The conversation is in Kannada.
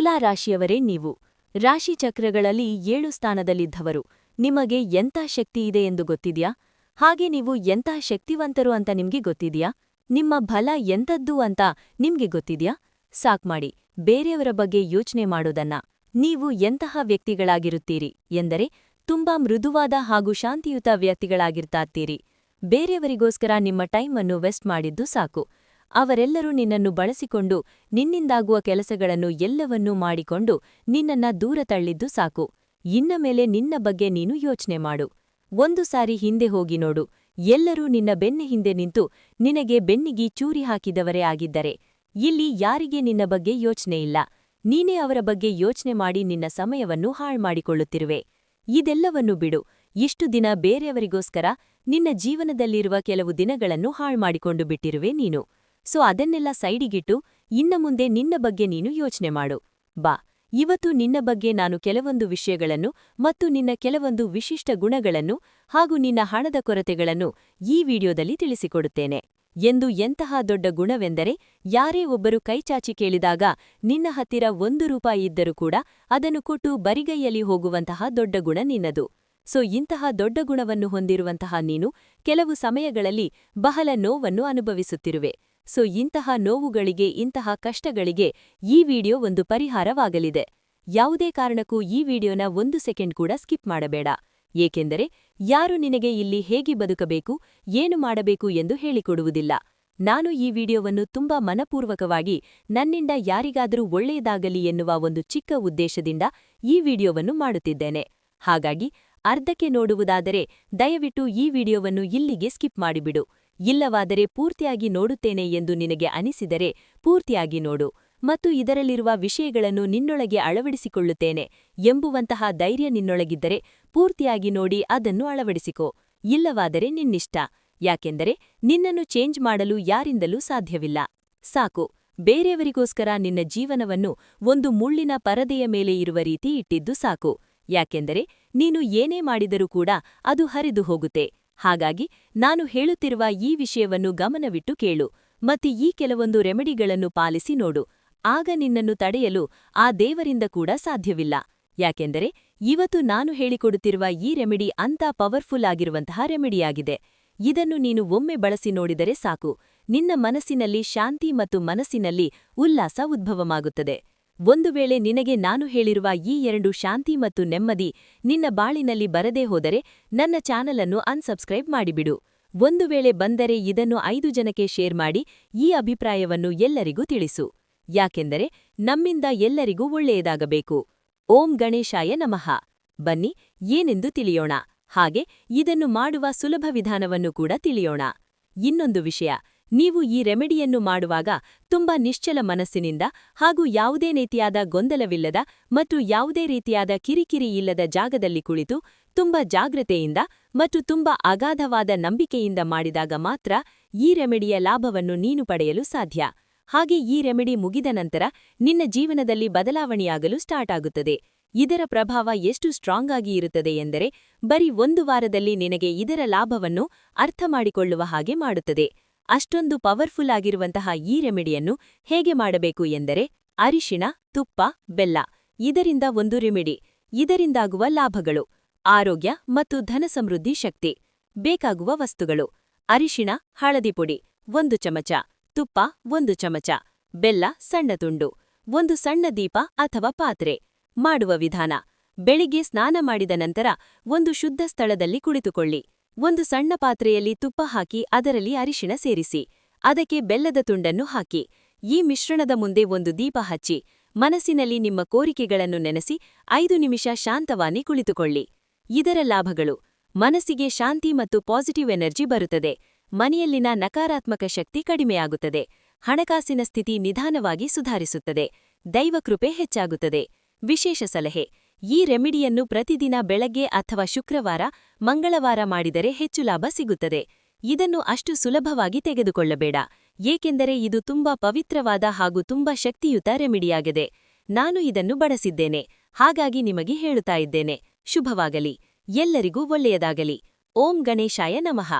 ತುಲಾ ರಾಶಿಯವರೇ ನೀವು ರಾಶಿಚಕ್ರಗಳಲ್ಲಿ 7 ಸ್ಥಾನದಲ್ಲಿದ್ದವರು ನಿಮಗೆ ಎಂಥ ಶಕ್ತಿಯಿದೆ ಎಂದು ಗೊತ್ತಿದ್ಯಾ? ಹಾಗೆ ನೀವು ಎಂಥ ಶಕ್ತಿವಂತರು ಅಂತ ನಿಮ್ಗೆ ಗೊತ್ತಿದ್ಯಾ? ನಿಮ್ಮ ಬಲ ಎಂಥದ್ದು ಅಂತ ನಿಮ್ಗೆ ಗೊತ್ತಿದ್ಯಾ? ಸಾಕ್ಮಾಡಿ ಬೇರೆಯವರ ಬಗ್ಗೆ ಯೋಚನೆ ಮಾಡೋದನ್ನ. ನೀವು ಎಂತಹ ವ್ಯಕ್ತಿಗಳಾಗಿರುತ್ತೀರಿ ಎಂದರೆ ತುಂಬಾ ಮೃದುವಾದ ಹಾಗೂ ಶಾಂತಿಯುತ ವ್ಯಕ್ತಿಗಳಾಗಿರ್ತಾತ್ತೀರಿ. ಬೇರೆಯವರಿಗೋಸ್ಕರ ನಿಮ್ಮ ಟೈಮನ್ನು ವೆಸ್ಟ್ ಮಾಡಿದ್ದು ಸಾಕು. ಅವರೆಲ್ಲರೂ ನಿನ್ನನ್ನು ಬಳಸಿಕೊಂಡು ನಿನ್ನಿಂದಾಗುವ ಕೆಲಸಗಳನ್ನು ಎಲ್ಲವನ್ನೂ ಮಾಡಿಕೊಂಡು ನಿನ್ನನ್ನ ದೂರ ತಳ್ಳಿದ್ದು ಸಾಕು. ಇನ್ನ ಮೇಲೆ ನಿನ್ನ ಬಗ್ಗೆ ನೀನು ಯೋಚನೆ ಮಾಡು. ಒಂದು ಸಾರಿ ಹಿಂದೆ ಹೋಗಿ ನೋಡು. ಎಲ್ಲರೂ ನಿನ್ನ ಬೆನ್ನ ಹಿಂದೆ ನಿಂತು ನಿನಗೆ ಬೆನ್ನಿಗೆ ಚೂರಿ ಹಾಕಿದವರೇ ಆಗಿದ್ದರೆ ಇಲ್ಲಿ ಯಾರಿಗೆ ನಿನ್ನ ಬಗ್ಗೆ ಯೋಚನೆ ಇಲ್ಲ. ನೀನೇ ಅವರ ಬಗ್ಗೆ ಯೋಚನೆ ಮಾಡಿ ನಿನ್ನ ಸಮಯವನ್ನು ಹಾಳ್ಮಾಡಿಕೊಳ್ಳುತ್ತಿರುವೆ. ಇದೆಲ್ಲವನ್ನೂ ಬಿಡು. ಇಷ್ಟು ದಿನ ಬೇರೆಯವರಿಗೋಸ್ಕರ ನಿನ್ನ ಜೀವನದಲ್ಲಿರುವ ಕೆಲವು ದಿನಗಳನ್ನು ಹಾಳ್ಮಾಡಿಕೊಂಡು ಬಿಟ್ಟಿರುವೆ ನೀನು. ಸೊ ಅದನ್ನೆಲ್ಲ ಸೈಡಿಗಿಟ್ಟು ಇನ್ನ ಮುಂದೆ ನಿನ್ನ ಬಗ್ಗೆ ನೀನು ಯೋಚನೆ ಮಾಡು. ಬಾ, ಇವತ್ತು ನಿನ್ನ ಬಗ್ಗೆ ನಾನು ಕೆಲವೊಂದು ವಿಷಯಗಳನ್ನು ಮತ್ತು ನಿನ್ನ ಕೆಲವೊಂದು ವಿಶಿಷ್ಟ ಗುಣಗಳನ್ನು ಹಾಗೂ ನಿನ್ನ ಹಣದ ಕೊರತೆಗಳನ್ನು ಈ ವಿಡಿಯೋದಲ್ಲಿ ತಿಳಿಸಿಕೊಡುತ್ತೇನೆ. ಎಂತಹ ದೊಡ್ಡ ಗುಣವೆಂದರೆ ಯಾರೇ ಒಬ್ಬರು ಕೈಚಾಚಿ ಕೇಳಿದಾಗ ನಿನ್ನ ಹತ್ತಿರ ₹1 ಇದ್ದರೂ ಕೂಡ ಅದನ್ನು ಕೊಟ್ಟು ಬರಿಗೈಯಲ್ಲಿ ಹೋಗುವಂತಹ ದೊಡ್ಡ ಗುಣ ನಿನ್ನದು. ಸೊ ಇಂತಹ ದೊಡ್ಡ ಗುಣವನ್ನು ಹೊಂದಿರುವಂತಹ ನೀನು ಕೆಲವು ಸಮಯಗಳಲ್ಲಿ ಬಹಳ ನೋವನ್ನು ಅನುಭವಿಸುತ್ತಿರುವೆ. ಸೊ ಇಂತಹ ನೋವುಗಳಿಗೆ ಇಂತಹ ಕಷ್ಟಗಳಿಗೆ ಈ ವಿಡಿಯೋ ಒಂದು ಪರಿಹಾರವಾಗಲಿದೆ. ಯಾವುದೇ ಕಾರಣಕ್ಕೂ ಈ ವಿಡಿಯೋನ 1 ಸೆಕೆಂಡ್ ಕೂಡ ಸ್ಕಿಪ್ ಮಾಡಬೇಡ. ಏಕೆಂದರೆ ಯಾರು ನಿನಗೆ ಇಲ್ಲಿ ಹೇಗೆ ಬದುಕಬೇಕು ಏನು ಮಾಡಬೇಕು ಎಂದು ಹೇಳಿಕೊಡುವುದಿಲ್ಲ. ನಾನು ಈ ವಿಡಿಯೋವನ್ನು ತುಂಬಾ ಮನಪೂರ್ವಕವಾಗಿ ನನ್ನಿಂದ ಯಾರಿಗಾದರೂ ಒಳ್ಳೆಯದಾಗಲಿ ಎನ್ನುವ ಒಂದು ಚಿಕ್ಕ ಉದ್ದೇಶದಿಂದ ಈ ವಿಡಿಯೋವನ್ನು ಮಾಡುತ್ತಿದ್ದೇನೆ. ಹಾಗಾಗಿ ಅರ್ಧಕ್ಕೆ ನೋಡುವುದಾದರೆ ದಯವಿಟ್ಟು ಈ ವಿಡಿಯೋವನ್ನು ಇಲ್ಲಿಗೆ ಸ್ಕಿಪ್ ಮಾಡಿಬಿಡು. ಇಲ್ಲವಾದರೆ ಪೂರ್ತಿಯಾಗಿ ನೋಡುತ್ತೇನೆ ಎಂದು ನಿನಗೆ ಅನಿಸಿದರೆ ಪೂರ್ತಿಯಾಗಿ ನೋಡು ಮತ್ತು ಇದರಲ್ಲಿರುವ ವಿಷಯಗಳನ್ನು ನಿನ್ನೊಳಗೆ ಅಳವಡಿಸಿಕೊಳ್ಳುತ್ತೇನೆ ಎಂಬುವಂತಹ ಧೈರ್ಯ ನಿನ್ನೊಳಗಿದ್ದರೆ ಪೂರ್ತಿಯಾಗಿ ನೋಡಿ ಅದನ್ನು ಅಳವಡಿಸಿಕೋ. ಇಲ್ಲವಾದರೆ ನಿನ್ನಿಷ್ಟ. ಯಾಕೆಂದರೆ ನಿನ್ನನ್ನು ಚೇಂಜ್ ಮಾಡಲು ಯಾರಿಂದಲೂ ಸಾಧ್ಯವಿಲ್ಲ. ಸಾಕು, ಬೇರೆಯವರಿಗೋಸ್ಕರ ನಿನ್ನ ಜೀವನವನ್ನು ಒಂದು ಮುಳ್ಳಿನ ಪರದೆಯ ಮೇಲೆ ಇರುವ ರೀತಿ ಇಟ್ಟಿದ್ದು ಸಾಕು. ಯಾಕೆಂದರೆ ನೀನು ಏನೇ ಮಾಡಿದರೂ ಕೂಡ ಅದು ಹರಿದು ಹೋಗುತ್ತೆ. ಹಾಗಾಗಿ ನಾನು ಹೇಳುತ್ತಿರುವ ಈ ವಿಷಯವನ್ನು ಗಮನವಿಟ್ಟು ಕೇಳು ಮತ್ತು ಈ ಕೆಲವೊಂದು ರೆಮಿಡಿಗಳನ್ನು ಪಾಲಿಸಿ ನೋಡು. ಆಗ ನಿನ್ನನ್ನು ತಡೆಯಲು ಆ ದೇವರಿಂದ ಕೂಡ ಸಾಧ್ಯವಿಲ್ಲ. ಯಾಕೆಂದರೆ ಇವತ್ತು ನಾನು ಹೇಳಿಕೊಡುತ್ತಿರುವ ಈ ರೆಮಿಡಿ ಅಂತಾ ಪವರ್ಫುಲ್ ಆಗಿರುವಂತಹ ರೆಮಿಡಿಯಾಗಿದೆ. ಇದನ್ನು ನೀನು ಒಮ್ಮೆ ಬಳಸಿ ನೋಡಿದರೆ ಸಾಕು, ನಿನ್ನ ಮನಸ್ಸಿನಲ್ಲಿ ಶಾಂತಿ ಮತ್ತು ಮನಸ್ಸಿನಲ್ಲಿ ಉಲ್ಲಾಸ ಉದ್ಭವವಾಗುತ್ತದೆ. ಒಂದು ವೇಳೆ ನಿನಗೆ ನಾನು ಹೇಳಿರುವ ಈ 2 ಶಾಂತಿ ಮತ್ತು ನೆಮ್ಮದಿ ನಿನ್ನ ಬಾಳಿನಲ್ಲಿ ಬರದೇ ಹೋದರೆ ನನ್ನ ಚಾನಲನ್ನು ಅನ್ಸಬ್ಸ್ಕ್ರೈಬ್ ಮಾಡಿಬಿಡು. ಒಂದು ವೇಳೆ ಬಂದರೆ ಇದನ್ನು 5 ಜನಕ್ಕೆ ಶೇರ್ ಮಾಡಿ ಈ ಅಭಿಪ್ರಾಯವನ್ನು ಎಲ್ಲರಿಗೂ ತಿಳಿಸು. ಯಾಕೆಂದರೆ ನಮ್ಮಿಂದ ಎಲ್ಲರಿಗೂ ಒಳ್ಳೆಯದಾಗಬೇಕು. ಓಂ ಗಣೇಶಾಯ ನಮಃ. ಬನ್ನಿ ಏನೆಂದು ತಿಳಿಯೋಣ. ಹಾಗೆ ಇದನ್ನು ಮಾಡುವ ಸುಲಭ ವಿಧಾನವನ್ನು ಕೂಡ ತಿಳಿಯೋಣ. ಇನ್ನೊಂದು ವಿಷಯ, ನೀವು ಈ ರೆಮಿಡಿಯನ್ನು ಮಾಡುವಾಗ ತುಂಬಾ ನಿಶ್ಚಲ ಮನಸ್ಸಿನಿಂದ ಹಾಗೂ ಯಾವುದೇ ರೀತಿಯಾದ ಗೊಂದಲವಿಲ್ಲದ ಮತ್ತು ಯಾವುದೇ ರೀತಿಯಾದ ಕಿರಿಕಿರಿ ಇಲ್ಲದ ಜಾಗದಲ್ಲಿ ಕುಳಿತು ತುಂಬಾ ಜಾಗ್ರತೆಯಿಂದ ಮತ್ತು ತುಂಬಾ ಅಗಾಧವಾದ ನಂಬಿಕೆಯಿಂದ ಮಾಡಿದಾಗ ಮಾತ್ರ ಈ ರೆಮಿಡಿಯ ಲಾಭವನ್ನು ನೀನು ಪಡೆಯಲು ಸಾಧ್ಯ. ಹಾಗೆ ಈ ರೆಮಿಡಿ ಮುಗಿದ ನಂತರ ನಿನ್ನ ಜೀವನದಲ್ಲಿ ಬದಲಾವಣೆಯಾಗಲು ಸ್ಟಾರ್ಟ್ ಆಗುತ್ತದೆ. ಇದರ ಪ್ರಭಾವ ಎಷ್ಟು ಸ್ಟ್ರಾಂಗ್ ಆಗಿ ಇರುತ್ತದೆ ಎಂದರೆ ಬರೀ 1 ವಾರದಲ್ಲಿ ನಿನಗೆ ಇದರ ಲಾಭವನ್ನು ಅರ್ಥ ಮಾಡಿಕೊಳ್ಳುವ ಹಾಗೆ ಮಾಡುತ್ತದೆ. ಅಷ್ಟೊಂದು ಪವರ್ಫುಲ್ ಆಗಿರುವಂತಹ ಈ ರೆಮಿಡಿಯನ್ನು ಹೇಗೆ ಮಾಡಬೇಕು ಎಂದರೆ ಅರಿಶಿಣ, ತುಪ್ಪ, ಬೆಲ್ಲ ಇದರಿಂದ ಒಂದು ರೆಮಿಡಿ. ಇದರಿಂದಾಗುವ ಲಾಭಗಳು: ಆರೋಗ್ಯ ಮತ್ತು ಧನ ಸಮೃದ್ಧಿ ಶಕ್ತಿ. ಬೇಕಾಗುವ ವಸ್ತುಗಳು: ಅರಿಶಿಣ ಹಳದಿ ಪುಡಿ 1 ಚಮಚ, ತುಪ್ಪ 1 ಚಮಚ, ಬೆಲ್ಲ ಸಣ್ಣ ತುಂಡು, ಒಂದು ಸಣ್ಣ ದೀಪ ಅಥವಾ ಪಾತ್ರೆ. ಮಾಡುವ ವಿಧಾನ: ಬೆಳಿಗ್ಗೆ ಸ್ನಾನ ಮಾಡಿದ ನಂತರ ಒಂದು ಶುದ್ಧ ಸ್ಥಳದಲ್ಲಿ ಕುಳಿತುಕೊಳ್ಳಿ. ಒಂದು ಸಣ್ಣ ಪಾತ್ರೆಯಲ್ಲಿ ತುಪ್ಪ ಹಾಕಿ ಅದರಲ್ಲಿ ಅರಿಶಿಣ ಸೇರಿಸಿ, ಅದಕ್ಕೆ ಬೆಲ್ಲದ ತುಂಡನ್ನು ಹಾಕಿ. ಈ ಮಿಶ್ರಣದ ಮುಂದೆ ಒಂದು ದೀಪ ಹಚ್ಚಿ ಮನಸ್ಸಿನಲ್ಲಿ ನಿಮ್ಮ ಕೋರಿಕೆಗಳನ್ನು ನೆನೆಸಿ 5 ನಿಮಿಷ ಶಾಂತವಾಗಿ ಕುಳಿತುಕೊಳ್ಳಿ. ಇದರ ಲಾಭಗಳು: ಮನಸ್ಸಿಗೆ ಶಾಂತಿ ಮತ್ತು ಪಾಸಿಟಿವ್ ಎನರ್ಜಿ ಬರುತ್ತದೆ. ಮನೆಯಲ್ಲಿನ ನಕಾರಾತ್ಮಕ ಶಕ್ತಿ ಕಡಿಮೆಯಾಗುತ್ತದೆ. ಹಣಕಾಸಿನ ಸ್ಥಿತಿ ನಿಧಾನವಾಗಿ ಸುಧಾರಿಸುತ್ತದೆ. ದೈವಕೃಪೆ ಹೆಚ್ಚಾಗುತ್ತದೆ. ವಿಶೇಷ ಸಲಹೆ: ಈ ರೆಮಿಡಿಯನ್ನು ಪ್ರತಿದಿನ ಬೆಳಗ್ಗೆ ಅಥವಾ ಶುಕ್ರವಾರ, ಮಂಗಳವಾರ ಮಾಡಿದರೆ ಹೆಚ್ಚು ಲಾಭ ಸಿಗುತ್ತದೆ. ಇದನ್ನು ಅಷ್ಟು ಸುಲಭವಾಗಿ ತೆಗೆದುಕೊಳ್ಳಬೇಡ, ಏಕೆಂದರೆ ಇದು ತುಂಬಾ ಪವಿತ್ರವಾದ ಹಾಗೂ ತುಂಬಾ ಶಕ್ತಿಯುತ ರೆಮಿಡಿಯಾಗಿದೆ. ನಾನು ಇದನ್ನು ಬಳಸಿದ್ದೇನೆ, ಹಾಗಾಗಿ ನಿಮಗೆ ಹೇಳುತ್ತಾ ಇದ್ದೇನೆ. ಶುಭವಾಗಲಿ, ಎಲ್ಲರಿಗೂ ಒಳ್ಳೆಯದಾಗಲಿ. ಓಂ ಗಣೇಶಾಯ ನಮಃ.